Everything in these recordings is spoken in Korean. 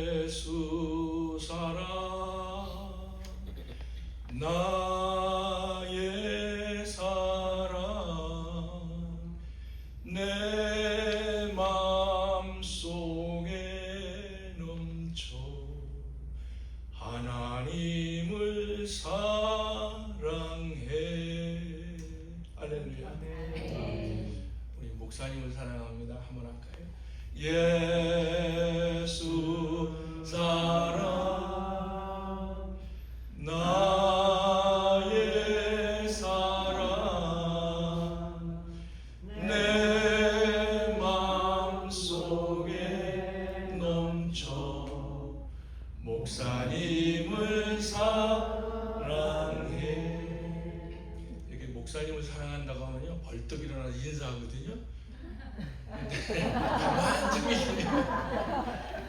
예수 사랑 나의 사랑 내 맘속에 넘쳐 하나님을 사랑해. 할렐루야. 우리 목사님을 사랑합니다. 한번 할까요? 예수 사랑 나의 사랑 내 맘속에 넘쳐 목사님을 사랑해. 이렇게 목사님을 사랑한다고 하면요 벌떡 일어나서 인사하거든요. 가만히 계시네요.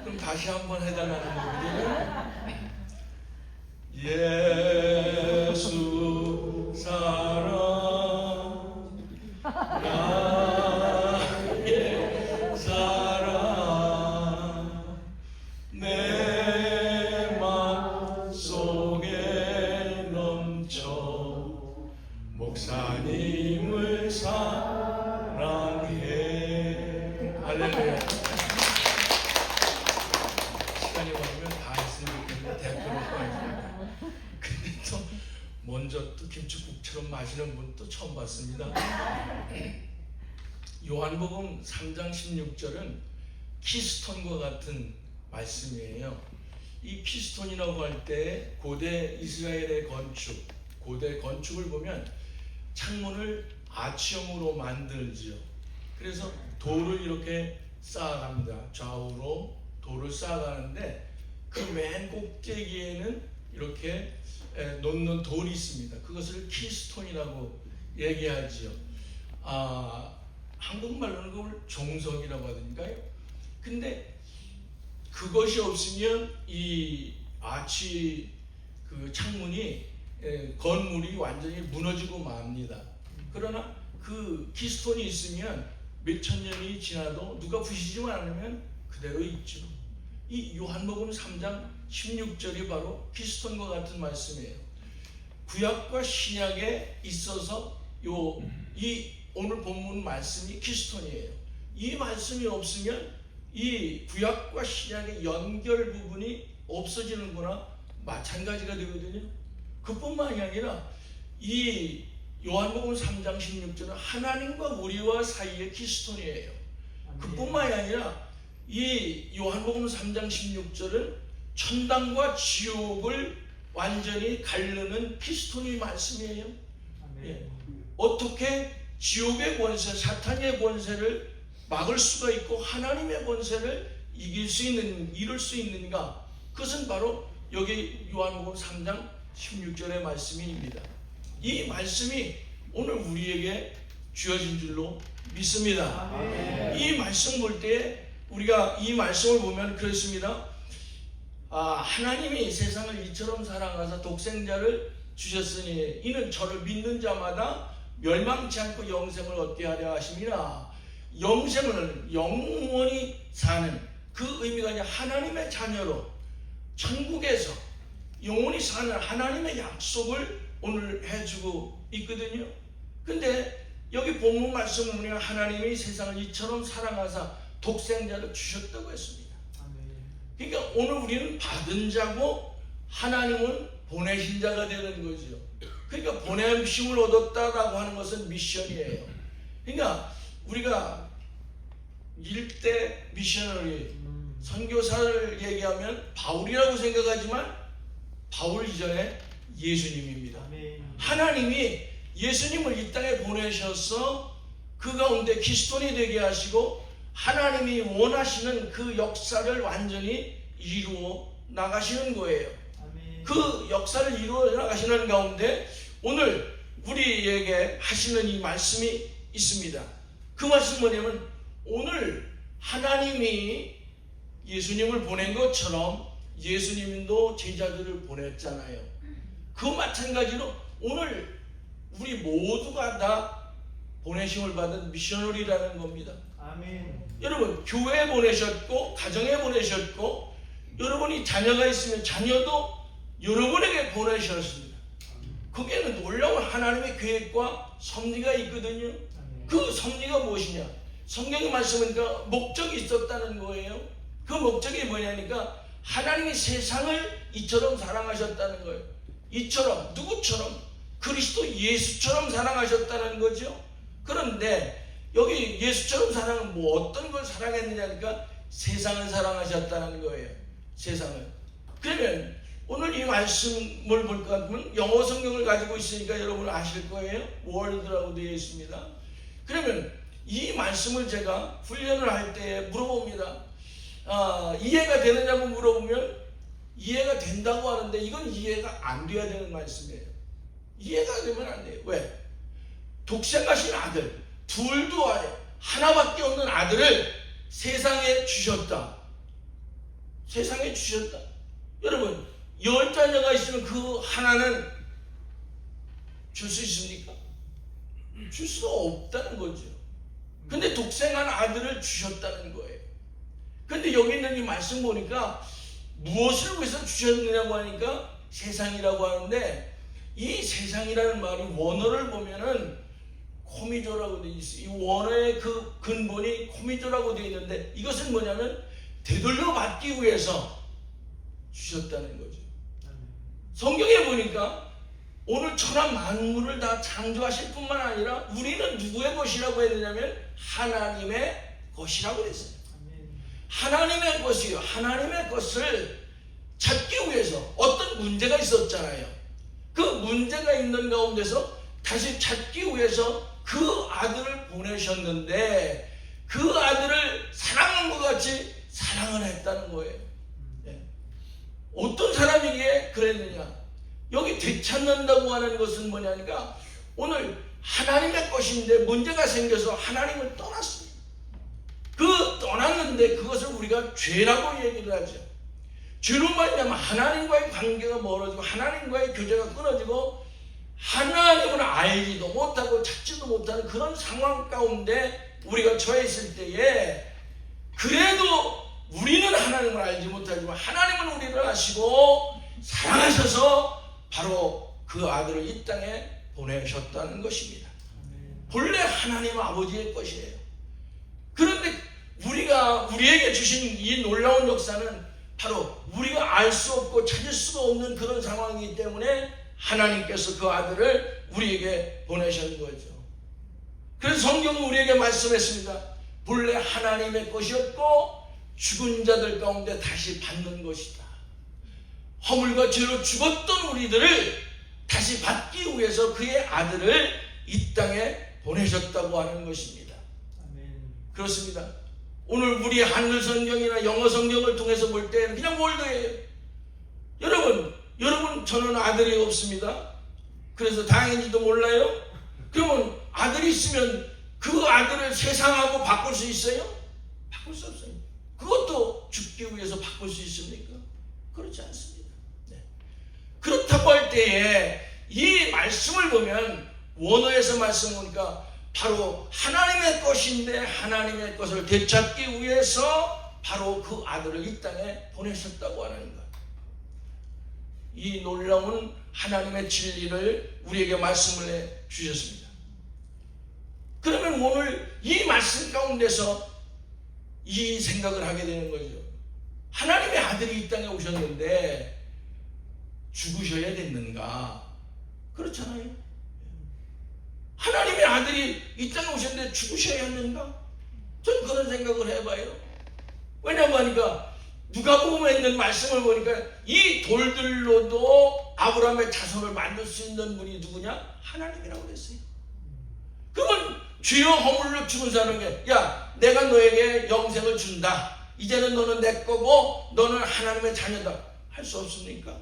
그럼 다시 한번 해달라는 거거든요. 예수 사랑 나의 사랑 내 맘속에 넘쳐 목사님을 사랑해. 할렐루야. 시간이 걸리면 다 했으면 좋겠는데 대표로 보여줍니다. 근데 또 먼저 또 김치국처럼 마시는 분 또 처음 봤습니다. 요한복음 3장 16절은 키스톤과 같은 말씀이에요. 이 키스톤이라고 할 때 고대 이스라엘의 건축, 고대 건축을 보면 창문을 아치형으로 만들지요. 그래서 돌을 이렇게 쌓아갑니다. 좌우로 돌을 쌓아가는데 그 맨 꼭대기에는 이렇게 놓는 돌이 있습니다. 그것을 키스톤이라고 얘기하지요. 한국말로는 그걸 종석이라고 하던가요? 근데 그것이 없으면 이 아치 그 창문이 건물이 완전히 무너지고 맙니다. 그러나 그 키스톤이 있으면 몇천 년이 지나도 누가 부시지 않으면 그대로 있죠. 이 요한복음 3장 16절이 바로 키스톤과 같은 말씀이에요. 구약과 신약에 있어서 이 오늘 본문 말씀이 키스톤이에요. 이 말씀이 없으면 이 구약과 신약의 연결 부분이 없어지는 거나 마찬가지가 되거든요. 그뿐만이 아니라 이 요한복음 3장 16절은 하나님과 우리와 사이의 키스톤이에요. 그뿐만이 아니라 이 요한복음 3장 16절은 천당과 지옥을 완전히 가르는 키스톤의 말씀이에요. 예. 어떻게 지옥의 권세, 사탄의 권세를 막을 수가 있고 하나님의 권세를 이길 수 있는가? 그것은 바로 여기 요한복음 3장 16절의 말씀입니다. 이 말씀이 오늘 우리에게 주어진 줄로 믿습니다. 이 말씀 볼 때 우리가 이 말씀을 보면 그렇습니다. 하나님이 세상을 이처럼 사랑하사 독생자를 주셨으니 이는 저를 믿는 자마다 멸망치 않고 영생을 얻게 하려 하심이라. 영생을 영원히 사는 그 의미가 아니라 하나님의 자녀로 천국에서 영원히 사는 하나님의 약속을 오늘 해주고 있거든요. 근데 여기 본문 말씀은 우리가 하나님이 세상을 이처럼 사랑하사 독생자를 주셨다고 했습니다. 그러니까 오늘 우리는 받은 자고 하나님은 보내신 자가 되는 거죠. 그러니까 보냄심을 얻었다라고 하는 것은 미션이에요. 그러니까 우리가 일대 미셔너리 선교사를 얘기하면 바울이라고 생각하지만 바울 이전에 예수님입니다. 하나님이 예수님을 이 땅에 보내셔서 그 가운데 키스톤이 되게 하시고 하나님이 원하시는 그 역사를 완전히 이루어 나가시는 거예요. 그 역사를 이루어 나가시는 가운데 오늘 우리에게 하시는 이 말씀이 있습니다. 그 말씀은 뭐냐면 오늘 하나님이 예수님을 보낸 것처럼 예수님도 제자들을 보냈잖아요. 그 마찬가지로 오늘 우리 모두가 다 보내심을 받은 미셔너리라는 겁니다. 아멘. 여러분 교회에 보내셨고 가정에 보내셨고 여러분이 자녀가 있으면 자녀도 여러분에게 보내셨습니다. 거기에는 놀라운 하나님의 계획과 섭리가 있거든요. 그 섭리가 무엇이냐? 성경에 말씀하니까 목적이 있었다는 거예요. 그 목적이 뭐냐니까 하나님이 세상을 이처럼 사랑하셨다는 거예요. 이처럼 누구처럼? 그리스도 예수처럼 사랑하셨다는 거죠. 그런데 여기 예수처럼 사랑은 뭐 어떤 걸 사랑했느냐니까 세상을 사랑하셨다는 거예요. 세상을. 그러면 오늘 이 말씀을 볼 것 같으면 영어 성경을 가지고 있으니까 여러분 아실 거예요. 월드라고 되어 있습니다. 그러면 이 말씀을 제가 훈련을 할 때 물어봅니다. 이해가 되느냐고 물어보면 이해가 된다고 하는데 이건 이해가 안 돼야 되는 말씀이에요. 이해가 되면 안 돼요. 왜? 독생하신 아들 둘도 하나밖에 없는 아들을 세상에 주셨다. 세상에 주셨다. 여러분 10자녀가 있으면 그 하나는 줄 수 있습니까? 줄 수가 없다는 거죠. 근데 독생한 아들을 주셨다는 거예요. 근데 여기 있는 이 말씀 보니까 무엇을 위해서 주셨느냐고 하니까 세상이라고 하는데 이 세상이라는 말이 원어를 보면은 코미조라고 되어 있어요. 이 원어의 그 근본이 코미조라고 되어 있는데 이것은 뭐냐면 되돌려 받기 위해서 주셨다는 거죠. 성경에 보니까 오늘 천하 만물을 다 창조하실 뿐만 아니라 우리는 누구의 것이라고 했느냐면 하나님의 것이라고 했어요. 하나님의 것이요. 하나님의 것을 찾기 위해서 어떤 문제가 있었잖아요. 그 문제가 있는 가운데서 다시 찾기 위해서 그 아들을 보내셨는데 그 아들을 사랑한 것 같이 사랑을 했다는 거예요. 네. 어떤 사람이기에 그랬느냐? 여기 되찾는다고 하는 것은 뭐냐니까 오늘 하나님의 것인데 문제가 생겨서 하나님을 떠났습니다. 그 떠났는데 그것을 우리가 죄라고 얘기를 하죠. 죄로 말미암아 하나님과의 관계가 멀어지고 하나님과의 교제가 끊어지고 하나님을 알지도 못하고 찾지도 못하는 그런 상황 가운데 우리가 처해 있을 때에 그래도 우리는 하나님을 알지 못하지만 하나님은 우리를 아시고 사랑하셔서 바로 그 아들을 이 땅에 보내셨다는 것입니다. 본래 하나님 아버지의 것이에요. 그런데 우리에게 주신 이 놀라운 역사는 바로 우리가 알 수 없고 찾을 수가 없는 그런 상황이기 때문에 하나님께서 그 아들을 우리에게 보내신 거죠. 그래서 성경은 우리에게 말씀했습니다. 본래 하나님의 것이었고 죽은 자들 가운데 다시 받는 것이다. 허물과 죄로 죽었던 우리들을 다시 받기 위해서 그의 아들을 이 땅에 보내셨다고 하는 것입니다. 아멘. 그렇습니다. 오늘 우리 한글 성경이나 영어 성경을 통해서 볼 때는 그냥 월드예요. 여러분 저는 아들이 없습니다. 그래서 다행인지도 몰라요. 그러면 아들이 있으면 그 아들을 세상하고 바꿀 수 있어요? 바꿀 수 없어요. 그것도 죽기 위해서 바꿀 수 있습니까? 그렇지 않습니다. 네. 그렇다고 할 때에 이 말씀을 보면 원어에서 말씀 보니까 바로 하나님의 것인데 하나님의 것을 되찾기 위해서 바로 그 아들을 이 땅에 보내셨다고 하는 것. 이 놀라운 하나님의 진리를 우리에게 말씀을 해 주셨습니다. 그러면 오늘 이 말씀 가운데서 이 생각을 하게 되는 거죠. 하나님의 아들이 이 땅에 오셨는데 죽으셔야 됐는가? 그렇잖아요. 하나님의 아들이 이 땅에 오셨는데 죽으셔야 했는가? 저는 그런 생각을 해봐요. 왜냐고 하니까 누가복음에 있는 말씀을 보니까 이 돌들로도 아브라함의 자손을 만들 수 있는 분이 누구냐? 하나님이라고 그랬어요. 그러면 죄와 허물로 죽은 사람에게 야 내가 너에게 영생을 준다. 이제는 너는 내 거고 너는 하나님의 자녀다. 할 수 없습니까?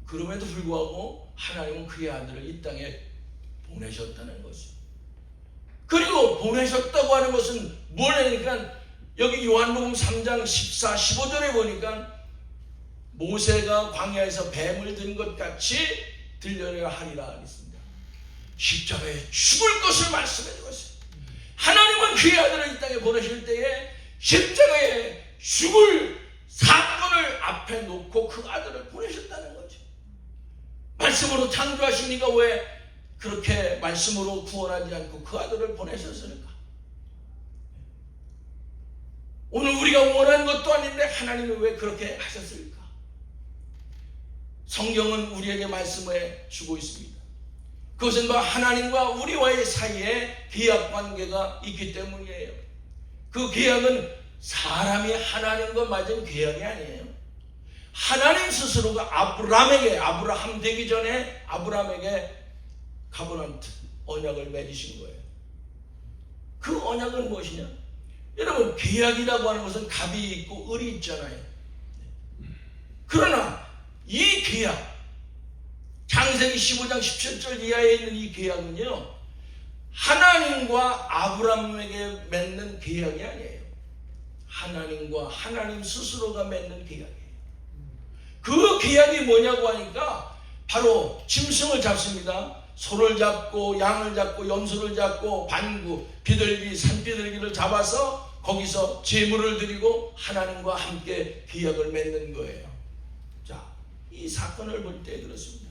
그럼에도 불구하고 하나님은 그의 아들을 이 땅에 보내셨다는 것이죠. 그리고 보내셨다고 하는 것은 뭐냐니까 여기 요한복음 3장 14, 15절에 보니까 모세가 광야에서 뱀을 든 것 같이 들려야 하리라 했습니다. 십자가에 죽을 것을 말씀해 주었어요. 하나님은 그의 아들을 이 땅에 보내실 때에 십자가에 죽을 사건을 앞에 놓고 그 아들을 보내셨다는 거죠. 말씀으로 창조하시니까 왜 그렇게 말씀으로 구원하지 않고 그 아들을 보내셨을까? 오늘 우리가 원하는 것도 아닌데 하나님이 왜 그렇게 하셨을까? 성경은 우리에게 말씀해 주고 있습니다. 그것은 하나님과 우리와의 사이에 계약 관계가 있기 때문이에요. 그 계약은 사람이 하나님과 맺은 계약이 아니에요. 하나님 스스로가 아브라함 되기 전에 아브라함에게 가버넌트 언약을 맺으신 거예요. 그 언약은 무엇이냐? 여러분, 계약이라고 하는 것은 갑이 있고 을이 있잖아요. 그러나 이 계약, 창세기 15장 17절 이하에 있는 이 계약은요, 하나님과 아브라함에게 맺는 계약이 아니에요. 하나님과 하나님 스스로가 맺는 계약이에요. 그 계약이 뭐냐고 하니까 바로 짐승을 잡습니다. 소를 잡고 양을 잡고 염소를 잡고 반구, 비둘기, 산비둘기를 잡아서 거기서 제물을 드리고 하나님과 함께 계약을 맺는 거예요. 자, 이 사건을 볼 때 그렇습니다.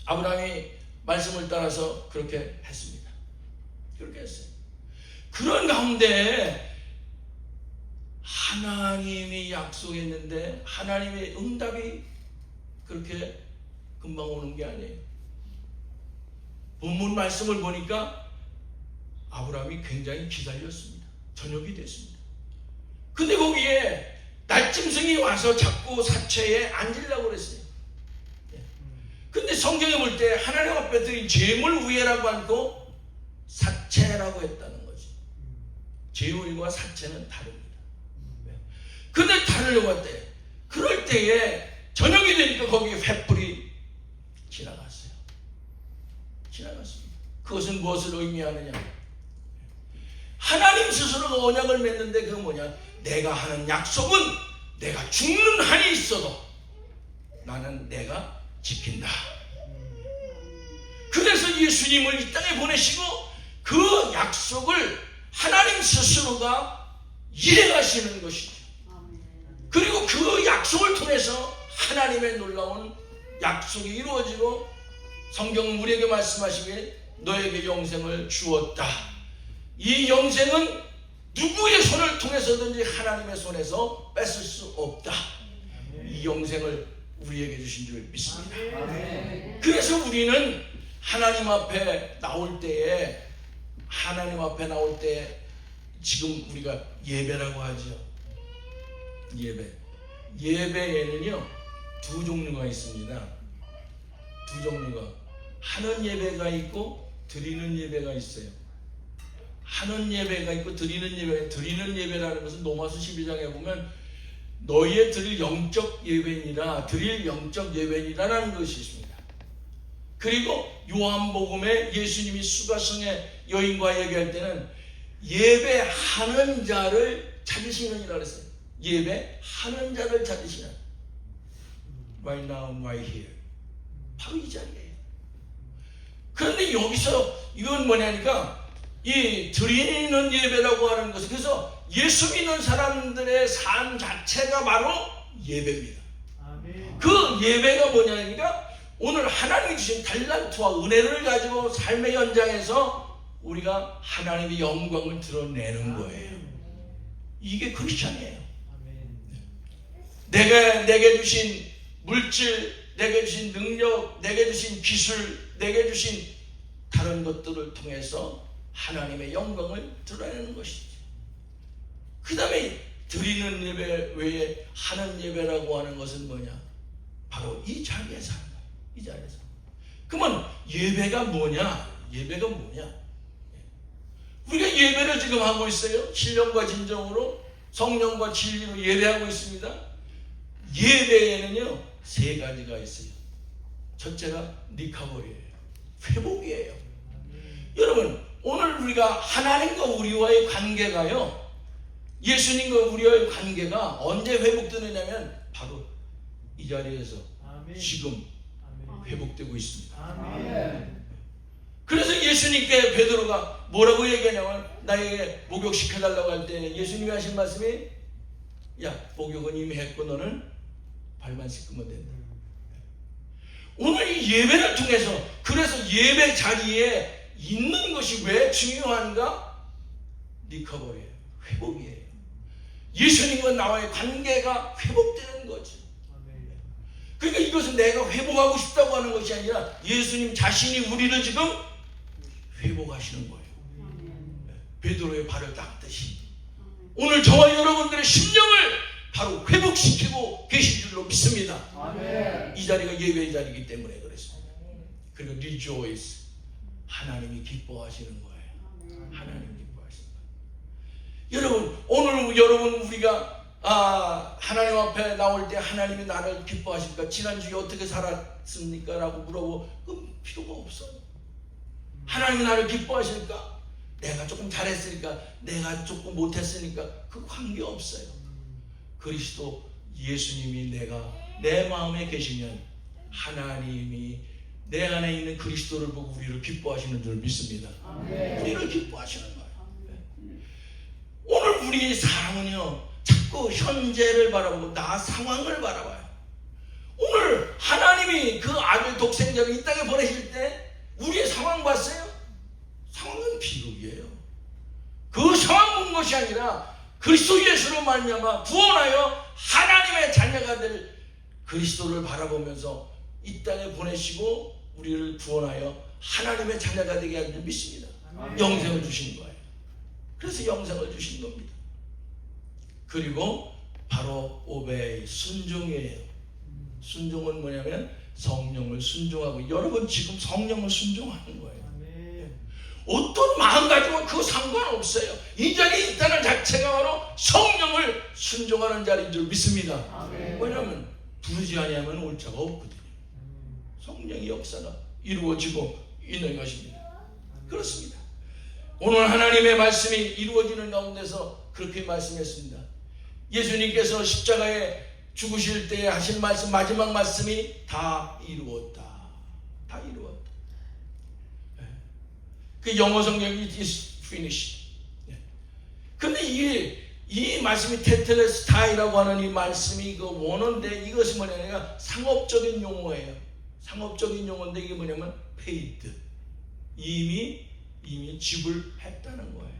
아브라함이 말씀을 따라서 그렇게 했습니다. 그렇게 했어요. 그런 가운데 하나님이 약속했는데 하나님의 응답이 그렇게 금방 오는 게 아니에요. 본문 말씀을 보니까 아브라함이 굉장히 기다렸습니다. 저녁이 됐습니다. 근데 거기에 날짐승이 와서 자꾸 사체에 앉으려고 그랬어요. 근데 성경에 볼 때 하나님 앞에 드린 제물 위에라고 않고 사체라고 했다는 거지. 제물과 사체는 다릅니다. 근데 다르려고 할 때, 그럴 때에 저녁이 되니까 거기에 횃불이 지나갔어요. 지나갔습니다. 그것은 무엇을 의미하느냐? 하나님 스스로가 언약을 맺는데 그건 뭐냐? 내가 하는 약속은 내가 죽는 한이 있어도 나는 내가 지킨다. 그래서 예수님을 이 땅에 보내시고 그 약속을 하나님 스스로가 이행하시는 것이죠. 그리고 그 약속을 통해서 하나님의 놀라운 약속이 이루어지고 성경은 우리에게 말씀하시기에 너에게 영생을 주었다. 이 영생은 누구의 손을 통해서든지 하나님의 손에서 뺏을 수 없다. 이 영생을 우리에게 주신 줄 믿습니다. 그래서 우리는 하나님 앞에 나올 때에 지금 우리가 예배라고 하죠. 예배에는요 두 종류가 있습니다. 두 종류가, 하는 예배가 있고 드리는 예배가 있어요. 하는 예배가 있고 드리는 예배라는 것은 로마서 12장에 보면 너희의 드릴 영적 예배니라라는 것이 있습니다. 그리고 요한복음에 예수님이 수가성의 여인과 얘기할 때는 예배하는 자를 찾으시느니라 그랬어요. 예배하는 자를 찾으시는, right now, right here, 바로 이 자리예요. 그런데 여기서 이건 뭐냐니까 이 드리는 예배라고 하는 것은, 그래서 예수 믿는 사람들의 삶 자체가 바로 예배입니다. 아멘. 그 예배가 뭐냐니까 오늘 하나님이 주신 달란트와 은혜를 가지고 삶의 현장에서 우리가 하나님의 영광을 드러내는 거예요. 이게 크리스찬이에요. 내게 주신 물질, 내게 주신 능력, 내게 주신 기술, 내게 주신 다른 것들을 통해서 하나님의 영광을 드러내는 것이죠. 그 다음에 드리는 예배 외에 하는 예배라고 하는 것은 뭐냐? 바로 이 자리에서 하는 거예요. 이 자리에서. 그러면 예배가 뭐냐? 우리가 예배를 지금 하고 있어요. 신령과 진정으로 성령과 진리로 예배하고 있습니다. 예배에는요 세 가지가 있어요. 첫째가 리커버리예요. 회복이에요. 여러분, 오늘 우리가 하나님과 우리와의 관계가요, 예수님과 우리와의 관계가 언제 회복되느냐면 바로 이 자리에서 지금 회복되고 있습니다. 그래서 예수님께 베드로가 뭐라고 얘기하냐면 나에게 목욕시켜달라고 할 때 예수님이 하신 말씀이 야 목욕은 이미 했고 너는 발만 씻으면 된다. 오늘 이 예배를 통해서 그래서 예배 자리에 있는 것이 왜 중요한가? 리커버리예요. 회복이에요. 예수님과 나와의 관계가 회복되는 거지. 그러니까 이것은 내가 회복하고 싶다고 하는 것이 아니라 예수님 자신이 우리를 지금 회복하시는 거예요. 베드로의 발을 닦듯이 오늘 저와 여러분들의 심령을 바로 회복시키고 계신 줄로 믿습니다. 이 자리가 예배의 자리이기 때문에 그렇습니다. 그리고 rejoice, 하나님이 기뻐하시는 거예요. 하나님 기뻐하시는 거예요. 여러분 오늘 여러분 우리가 하나님 앞에 나올 때 하나님이 나를 기뻐하실까? 지난주에 어떻게 살았습니까? 라고 물어보고 그 필요가 없어요. 하나님이 나를 기뻐하실까? 내가 조금 잘했으니까, 내가 조금 못했으니까 그 관계없어요. 그리스도 예수님이 내 마음에 계시면 하나님이 내 안에 있는 그리스도를 보고 우리를 기뻐하시는 줄 믿습니다. 우리를 기뻐하시는 거예요. 오늘 우리 사람은요 자꾸 현재를 바라보고 나 상황을 바라봐요. 오늘 하나님이 그 아들 독생자를 이 땅에 보내실 때 우리의 상황 봤어요? 상황은 비극이에요. 그 상황 본 것이 아니라 그리스도 예수로 말미암아 구원하여 하나님의 자녀가 될 그리스도를 바라보면서 이 땅에 보내시고 우리를 구원하여 하나님의 자녀가 되게 하는 줄 믿습니다. 영생을 주신 거예요. 그래서 영생을 주신 겁니다. 그리고 바로 오베이, 순종이에요. 순종은 뭐냐면 성령을 순종하고, 여러분 지금 성령을 순종하는 거예요. 어떤 마음가짐은 그거 상관없어요. 이 자리에 있다는 자체가 바로 성령을 순종하는 자리인 줄 믿습니다. 왜냐하면 부르지 아니하면 올 자가 없거든요. 성령의 역사가 이루어지고 있는 것입니다. 그렇습니다. 오늘 하나님의 말씀이 이루어지는 가운데서 그렇게 말씀했습니다. 예수님께서 십자가에 죽으실 때 하신 말씀, 마지막 말씀이 다 이루었다. 다 이루었다. 그 영어 성경이 is finished. 근데 이 말씀이 테텔레스타이라고 하는 이 말씀이 그 원어인데 이것이 뭐냐면 상업적인 용어예요. 상업적인 용어인데 이게 뭐냐면 paid. 이미 지불했다는 거예요.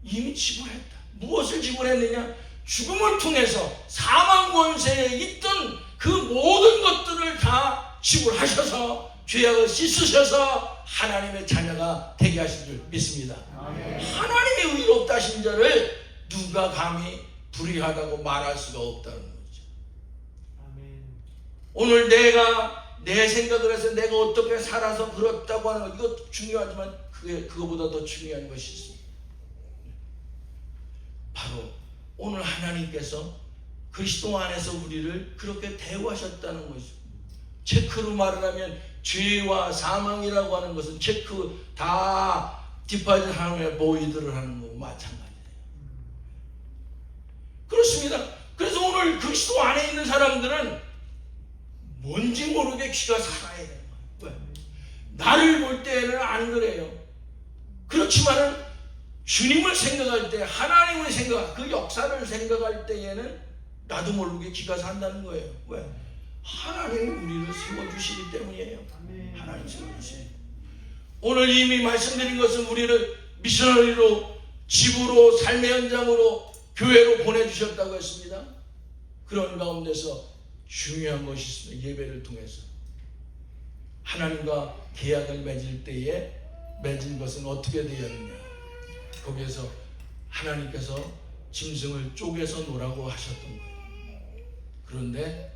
이미 지불했다. 무엇을 지불했느냐? 죽음을 통해서 사망 권세에 있던 그 모든 것들을 다 지불하셔서 죄악을 씻으셔서 하나님의 자녀가 되게 하신 줄 믿습니다. 하나님의 의롭다 하신 자를 누가 감히 불의하다고 말할 수가 없다는 거죠. 오늘 내가 내 생각을 해서 내가 어떻게 살아서 그렇다고 하는 것, 이것도 중요하지만 그거보다 더 중요한 것이 있습니다. 바로 오늘 하나님께서 그리스도 안에서 우리를 그렇게 대우하셨다는 것이죠. 체크로 말을 하면 죄와 사망이라고 하는 것은 체크 다 디파짓 하는 모이드를 하는 거고 마찬가지예요. 그렇습니다. 그래서 오늘 그리스도 안에 있는 사람들은 뭔지 모르게 귀가 살아야 돼요. 왜? 나를 볼 때는 안 그래요. 그렇지만은 주님을 생각할 때, 하나님을 생각, 그 역사를 생각할 때에는 나도 모르게 귀가 산다는 거예요. 왜? 하나님이 우리를 세워주시기 때문이에요. 하나님 세워주시기. 오늘 이미 말씀드린 것은 우리를 미셔너리로, 집으로, 삶의 현장으로, 교회로 보내주셨다고 했습니다. 그런 가운데서 중요한 것이 있습니다. 예배를 통해서 하나님과 계약을 맺을 때에 맺은 것은 어떻게 되어야 하느냐. 거기에서 하나님께서 짐승을 쪼개서 놓으라고 하셨던 거예요. 그런데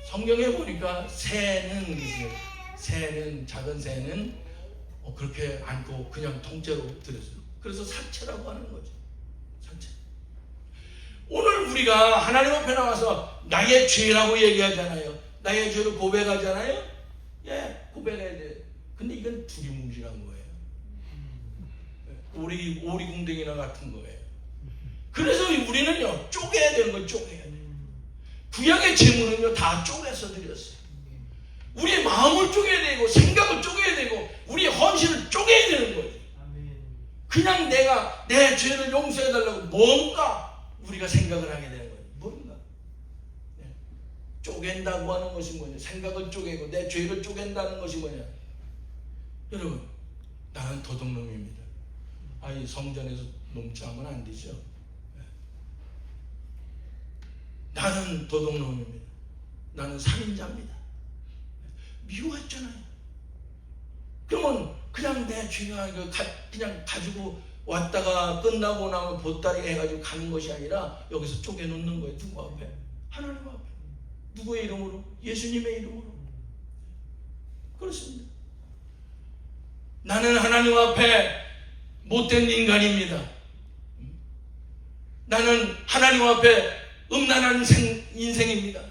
성경에 보니까 새는 작은 새는 그렇게 않고 그냥 통째로 들였어요. 그래서 사체라고 하는 거죠. 사체. 오늘 우리가 하나님 앞에 나와서 나의 죄라고 얘기하잖아요. 나의 죄를 고백하잖아요. 예, 고백해야 돼. 근데 이건 두리뭉실한 거예요. 오리궁뎅이나 같은 거예요. 그래서 우리는요 쪼개야 되는 걸 쪼개야 돼요. 구약의 제물은요 다 쪼개서 드렸어요. 우리의 마음을 쪼개야 되고 생각을 쪼개야 되고 우리의 헌신을 쪼개야 되는 거예요. 그냥 내가 내 죄를 용서해달라고 뭔가 우리가 생각을 하게 되는 거예요. 뭔가 쪼갠다고 하는 것이 뭐냐, 생각을 쪼개고 내 죄를 쪼갠다는 것이 뭐냐. 여러분, 나는 도둑놈입니다. 아이 성전에서 넘쳐하면 안 되죠. 나는 도둑놈입니다. 나는 살인자입니다. 미워했잖아요. 그러면 그냥 내 죄가 그냥 가지고 왔다가 끝나고 나면 보따리 해가지고 가는 것이 아니라 여기서 쪼개놓는 거예요. 누구 앞에? 하나님 앞에. 누구의 이름으로? 예수님의 이름으로. 그렇습니다. 나는 하나님 앞에 못된 인간입니다. 나는 하나님 앞에 음란한 인생입니다.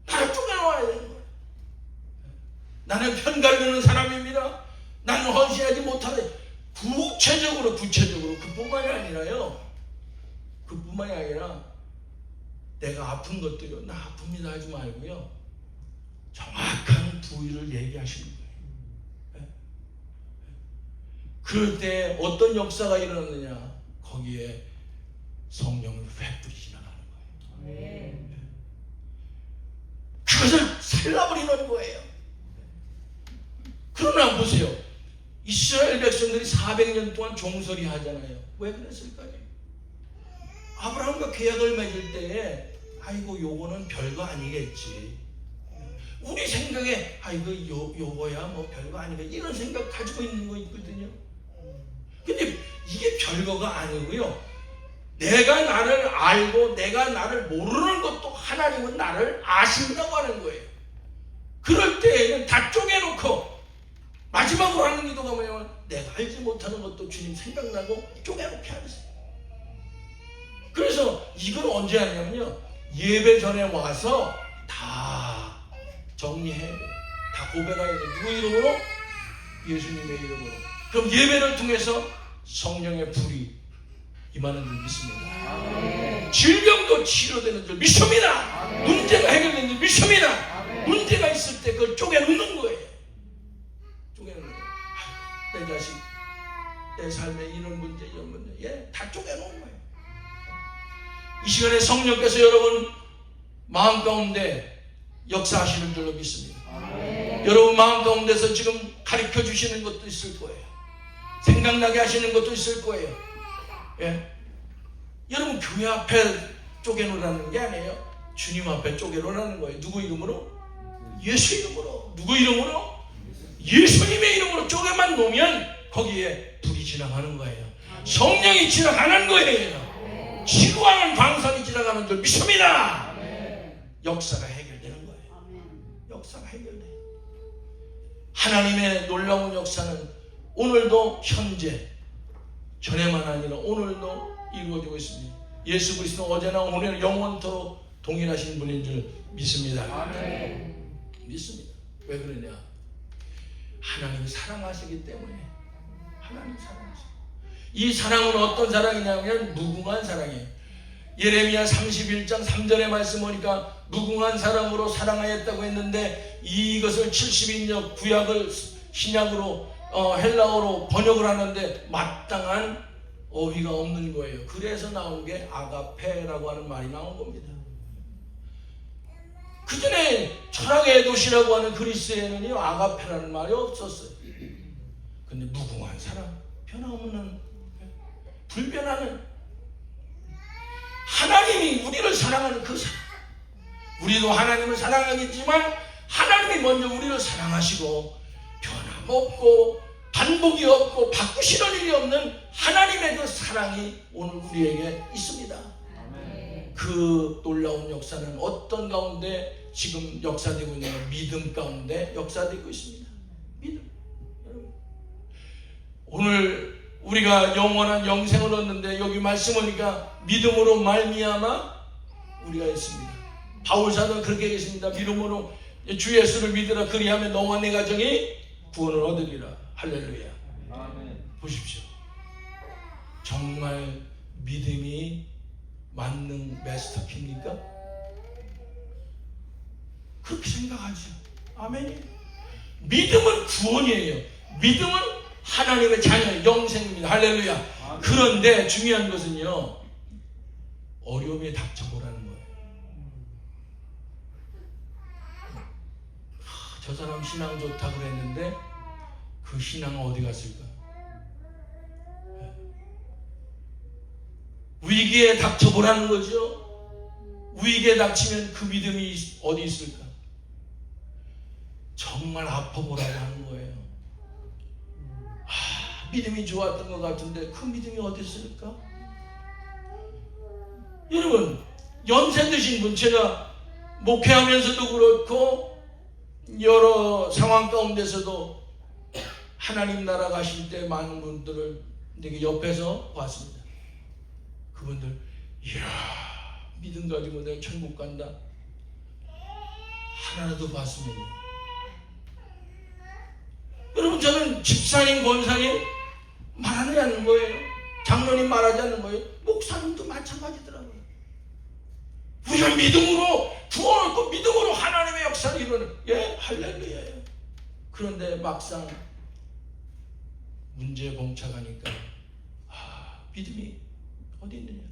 나를 쪼개놓아야 되는 거예요. 나는 편가르는 사람입니다. 나는 헌신하지 못하는, 구체적으로 그뿐만이 아니라요. 그뿐만이 아니라 내가 아픈 것도요. 나 아픕니다 하지 말고요. 정확한 부위를 얘기하시는 거예요. 그럴 때 어떤 역사가 일어났느냐? 거기에 성령을 횃불이 지나가는 거예요. 그것을 살라버리는 거예요. 그러나 보세요. 이스라엘 백성들이 400년 동안 종살이 하잖아요. 왜 그랬을까요? 아브라함과 계약을 맺을 때에 아이고 요거는 별거 아니겠지. 우리 생각에 아이고 요거야 뭐 별거 아니겠지. 이런 생각 가지고 있는 거 있거든요. 근데 이게 별거가 아니고요. 내가 나를 알고 내가 나를 모르는 것도 하나님은 나를 아신다고 하는 거예요. 그럴 때에는 다 쪼개놓고 마지막으로 하는 기도가 뭐냐면 내가 알지 못하는 것도 주님 생각나고 쪼개놓게 하세요. 그래서 이걸 언제 하냐면요. 예배 전에 와서 다 정리해야 돼요. 다 고백해야 돼요. 누구 이름으로? 예수님의 이름으로. 그럼 예배를 통해서 성령의 불이 임하는 줄 믿습니다. 질병도 치료되는 줄 믿습니다. 문제가 해결되는 줄 믿습니다. 문제가 있을 때 그걸 쪼개놓는 거예요. 쪼개놓는 거예요. 내 자식, 내 삶에 이런 문제, 다 쪼개놓은 거예요. 이 시간에 성령께서 여러분 마음 가운데 역사하시는 줄로 믿습니다. 여러분 마음 가운데서 지금 가르쳐 주시는 것도 있을 거예요. 생각나게 하시는 것도 있을 거예요. 여러분 교회 앞에 쪼개놓으라는 게 아니에요. 주님 앞에 쪼개놓으라는 거예요. 누구 이름으로? 예수 이름으로. 누구 이름으로? 예수님의 이름으로 쪼개만 놓으면 거기에 불이 지나가는 거예요. 성령이 지나가는 거예요. 지구하는 광선이 지나가는 줄 믿습니다. 역사가 해결되는 거예요. 역사가 해결돼요. 하나님의 놀라운 역사는 오늘도 현재, 전에만 아니라 오늘도 이루어지고 있습니다. 예수 그리스도는 어제나 오늘 영원토록 동일하신 분인 줄 믿습니다. 믿습니다. 왜 그러냐? 하나님이 사랑하시기 때문에. 하나님이 사랑하시고, 이 사랑은 어떤 사랑이냐면 무궁한 사랑이에요. 예레미야 31장 3절의 말씀 보니까 무궁한 사랑으로 사랑하였다고 했는데 이것을 70인역 구약을 신약으로 헬라어로 번역을 하는데 마땅한 어휘가 없는 거예요. 그래서 나온 게 아가페라고 하는 말이 나온 겁니다. 그 전에 철학의 도시라고 하는 그리스에는요 아가페라는 말이 없었어요. 근데 무궁한 사랑, 변함없는, 불변하는 하나님이 우리를 사랑하는 그 사랑. 우리도 하나님을 사랑하겠지만 하나님이 먼저 우리를 사랑하시고 변함없고 반복이 없고 바꾸시는 일이 없는 하나님의 그 사랑이 오늘 우리에게 있습니다. 그 놀라운 역사는 어떤 가운데 지금 역사되고 있냐면 믿음 가운데 역사되고 있습니다. 믿음. 오늘 우리가 영원한 영생을 얻는데 여기 말씀 보니까 믿음으로 말미암아 우리가 있습니다. 바울사도는 그렇게 얘기했습니다. 믿음으로 주 예수를 믿으라 그리하면 너와 내 가정이 구원을 얻으리라. 할렐루야. 아멘. 보십시오. 정말 믿음이 만능 마스터키입니까? 그렇게 생각하죠. 아멘. 믿음은 구원이에요. 믿음은 하나님의 자녀, 영생입니다. 할렐루야. 그런데 중요한 것은요, 어려움에 닥쳐보라는 거예요. 저 사람 신앙 좋다 그랬는데 그 신앙은 어디 갔을까? 위기에 닥쳐보라는 거죠. 위기에 닥치면 그 믿음이 어디 있을까? 정말 아파보라고 하는 거예요. 믿음이 좋았던 것 같은데 그 믿음이 어디 있을까? 여러분, 연세 드신 분, 제가 목회하면서도 그렇고 여러 상황 가운데서도 하나님 나라 가실 때 많은 분들을 내게 옆에서 봤습니다. 그분들, 이야, 믿음 가지고 내가 천국 간다. 하나라도 봤으면. 여러분, 저는 집사님, 권사님 말하지 않는 거예요. 장로님 말하지 않는 거예요. 목사님도 마찬가지더라고요. 우리가 믿음으로 구원을 얻고 믿음으로 하나님의 역사를 이루는, 예, 할렐루야예요. 그런데 막상 문제에 봉착하니까 믿음이 어디 있느냐?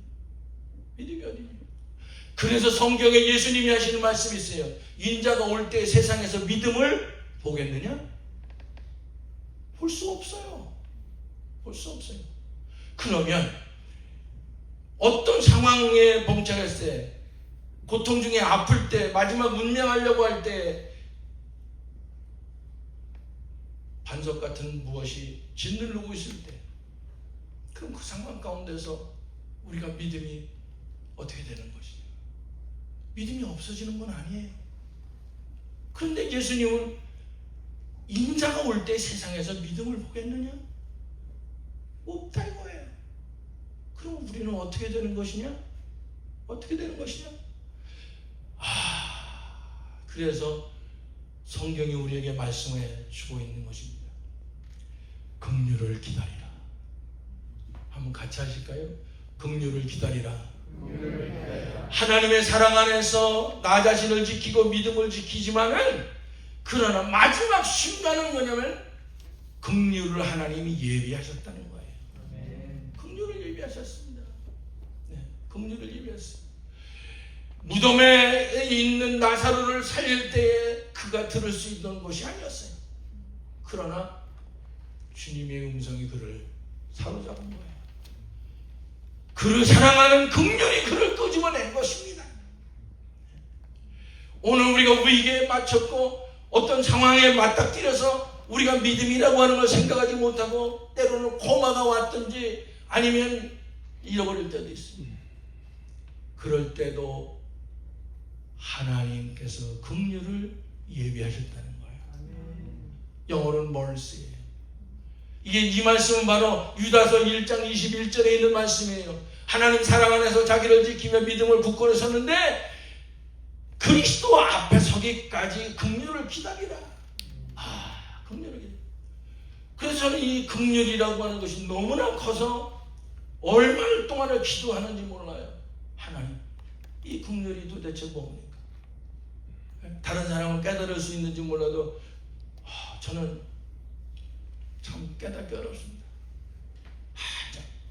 믿음이 어디 있느냐? 그래서 성경에 예수님이 하시는 말씀이 있어요. 인자가 올 때 세상에서 믿음을 보겠느냐? 볼 수 없어요. 볼 수 없어요. 그러면 어떤 상황에 봉착했을 때, 고통 중에 아플 때, 마지막 운명하려고 할 때 반석 같은 무엇이 짓누르고 있을 때, 그럼 그 상황 가운데서 우리가 믿음이 어떻게 되는 것이냐? 믿음이 없어지는 건 아니에요. 그런데 예수님은 인자가 올 때 세상에서 믿음을 보겠느냐? 없다 이거예요. 그럼 우리는 어떻게 되는 것이냐? 어떻게 되는 것이냐? 그래서 성경이 우리에게 말씀해 주고 있는 것입니다. 긍휼을 기다리라. 한번 같이 하실까요? 긍휼을 기다리라. 하나님의 사랑 안에서 나 자신을 지키고 믿음을 지키지만은, 그러나 마지막 순간은 뭐냐면 긍휼을 하나님이 예비하셨다는 거예요. 긍휼을 예비하셨습니다. 네, 긍휼을 예비하셨습니다. 무덤에 있는 나사로를 살릴 때에 그가 들을 수 있는 것이 아니었어요. 그러나 주님의 음성이 그를 사로잡은 거예요. 그를 사랑하는 긍휼이 그를 끄집어낸 것입니다. 오늘 우리가 위기에 맞췄고 어떤 상황에 맞닥뜨려서 우리가 믿음이라고 하는 걸 생각하지 못하고 때로는 고마가 왔든지 아니면 잃어버릴 때도 있습니다. 그럴 때도 하나님께서 긍휼을 예비하셨다는 거예요. 영어로는 mercy예요. 이게 이 말씀은 바로 유다서 1장 21절에 있는 말씀이에요. 하나님 사랑 안에서 자기를 지키며 믿음을 굳건히 섰는데 그리스도 앞에 서기까지 긍휼을 기다리라. 긍휼을 기다리라. 그래서 저는 이 긍휼이라고 하는 것이 너무나 커서 얼마나 동안을 기도하는지 몰라요. 하나님, 이 긍휼이 도대체 뭡니까? 다른 사람은 깨달을 수 있는지 몰라도 저는 참 깨닫기 어렵습니다.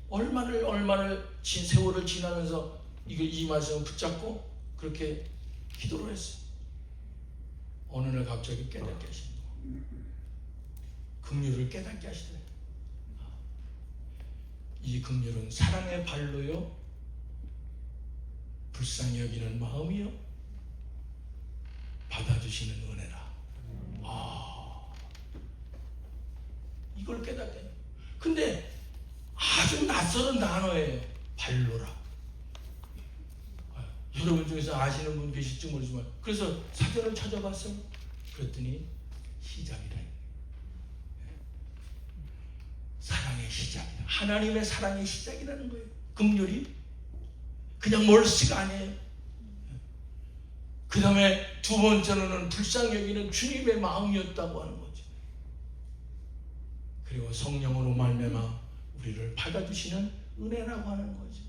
얼마를 세월을 지나면서 이 말씀을 붙잡고 그렇게 기도를 했어요. 어느 날 갑자기 깨닫게 하시는 거예요. 긍휼을 깨닫게 하시더래요. 이 긍휼은 사랑의 발로요, 불쌍히 여기는 마음이요, 받아주시는 은혜라. 이걸 깨닫게 해요. 근데 아주 낯설은 단어예요. 발로라. 여러분 중에서 아시는 분 계실지 모르지만, 그래서 사전을 찾아봤어요. 그랬더니 시작이라. 사랑의 시작이다. 하나님의 사랑의 시작이라는 거예요. 긍휼이 그냥 멀씨가 아니에요. 그 다음에 두 번째로는 불쌍히 여기는 주님의 마음이었다고 하는 거죠. 그리고 성령으로 말미암아 우리를 받아주시는 은혜라고 하는 거죠.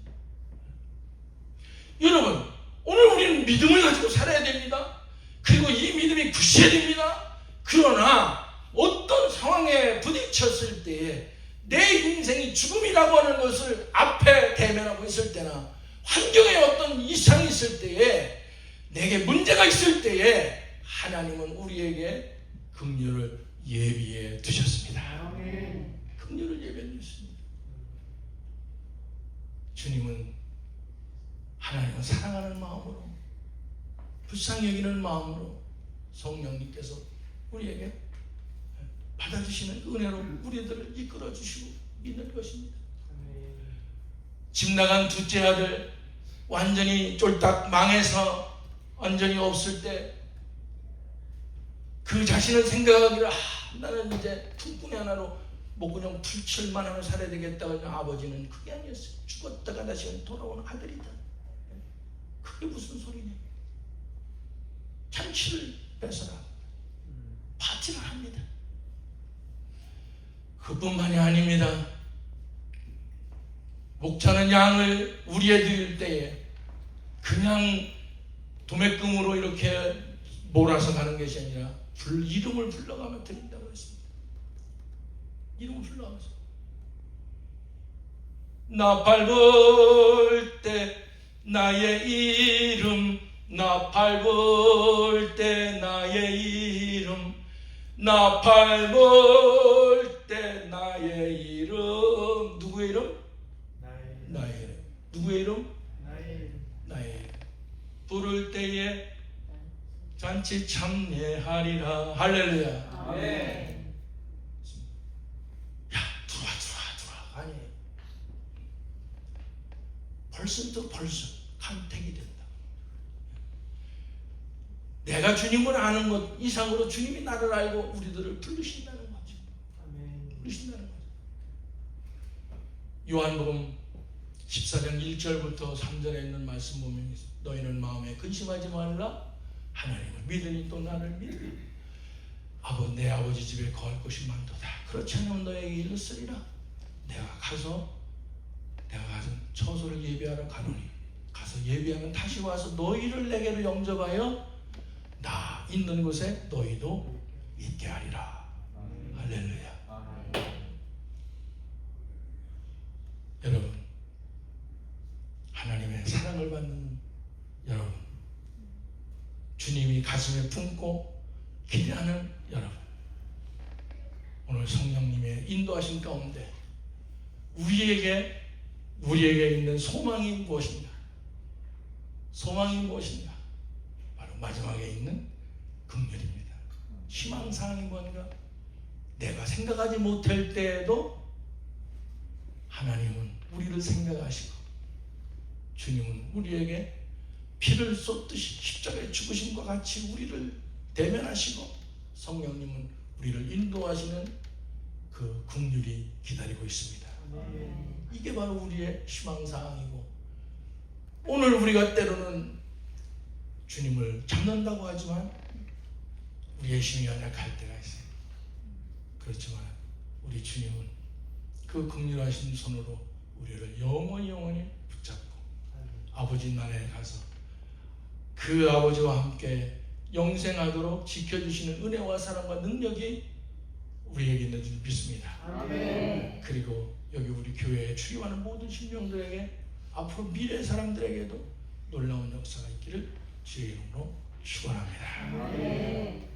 여러분, 오늘 우리는 믿음을 가지고 살아야 됩니다. 그리고 이 믿음이 굳세야 됩니다. 그러나 어떤 상황에 부딪혔을 때에 내 인생이 죽음이라고 하는 것을 앞에 대면하고 있을 때나 환경에 어떤 이상이 있을 때에 내게 문제가 있을 때에 하나님은 우리에게 긍휼을 예비해 두셨습니다. 긍휼을 예비해 두셨습니다. 주님은 하나님을 사랑하는 마음으로 불쌍히 여기는 마음으로 성령님께서 우리에게 받아주시는 은혜로 우리들을 이끌어 주시고 있는 것입니다. 집 나간 둘째 아들 완전히 쫄딱 망해서 완전히 없을 때 그 자신은 생각하기를 나는 이제 품꾼이 하나로 목구녕 풀칠만 하면 살아야 되겠다. 아버지는 그게 아니었어요. 죽었다가 다시 돌아오는 아들이다. 그게 무슨 소리냐. 잔치를 뺏어라. 파티를 합니다. 그뿐만이 아닙니다. 목자는 양을 우리에 드릴 때에 그냥 도매금으로 이렇게 몰아서 가는 것이 아니라 이름을 불러가며 드린다고 했습니다. 이름을 불러가면서 나 밟을 때 나의 이름, 나 밟을 때 나의 이름, 나 밟을 때 나의 이름. 누구의 이름? 나의 이름. 누구의 이름? 나의 이름. 부를 때에 잔치 참례하리라. 할렐루야. 아멘. 야, 들어와. 아니, 벌써 간택이 된다. 내가 주님을 아는 것 이상으로 주님이 나를 알고 우리들을 부르신다는 거죠. 부르신다는 거죠. 요한복음 14장 1절부터 3절에 있는 말씀 보면 너희는 마음에 근심하지 말라. 하나님을 믿으니 또 나를 믿으니 내 아버지 집에 거할 곳이 많도다. 그렇지 않으면 너에게 이르으리라. 내가 가서 처소를 예비하러 가노니 가서 예비하면 다시 와서 너희를 내게로 영접하여 나 있는 곳에 너희도 있게 하리라. 할렐루야. 여러분, 하나님의 사랑을 받는 여러분, 주님이 가슴에 품고 기대하는 여러분, 오늘 성령님의 인도하신 가운데 우리에게 있는 소망이 무엇인가? 소망이 무엇인가? 바로 마지막에 있는 긍휼입니다. 희망사항이 뭔가? 내가 생각하지 못할 때에도 하나님은 우리를 생각하시고 주님은 우리에게 피를 쏟듯이 십자가에 죽으심과 같이 우리를 대면하시고 성령님은 우리를 인도하시는 그 긍휼이 기다리고 있습니다. 이게 바로 우리의 희망사항이고, 오늘 우리가 때로는 주님을 잡는다고 하지만 우리의 힘이 연약할 때가 있어요. 그렇지만 우리 주님은 그 긍휼하신 손으로 우리를 영원히 붙잡고 아버지 나라에 가서 그 아버지와 함께 영생하도록 지켜주시는 은혜와 사랑과 능력이 우리에게 있는 줄 믿습니다. 아멘. 그리고 여기 우리 교회에 출입하는 모든 신령들에게 앞으로 미래 사람들에게도 놀라운 역사가 있기를 주의 이름으로 축원합니다. 아멘.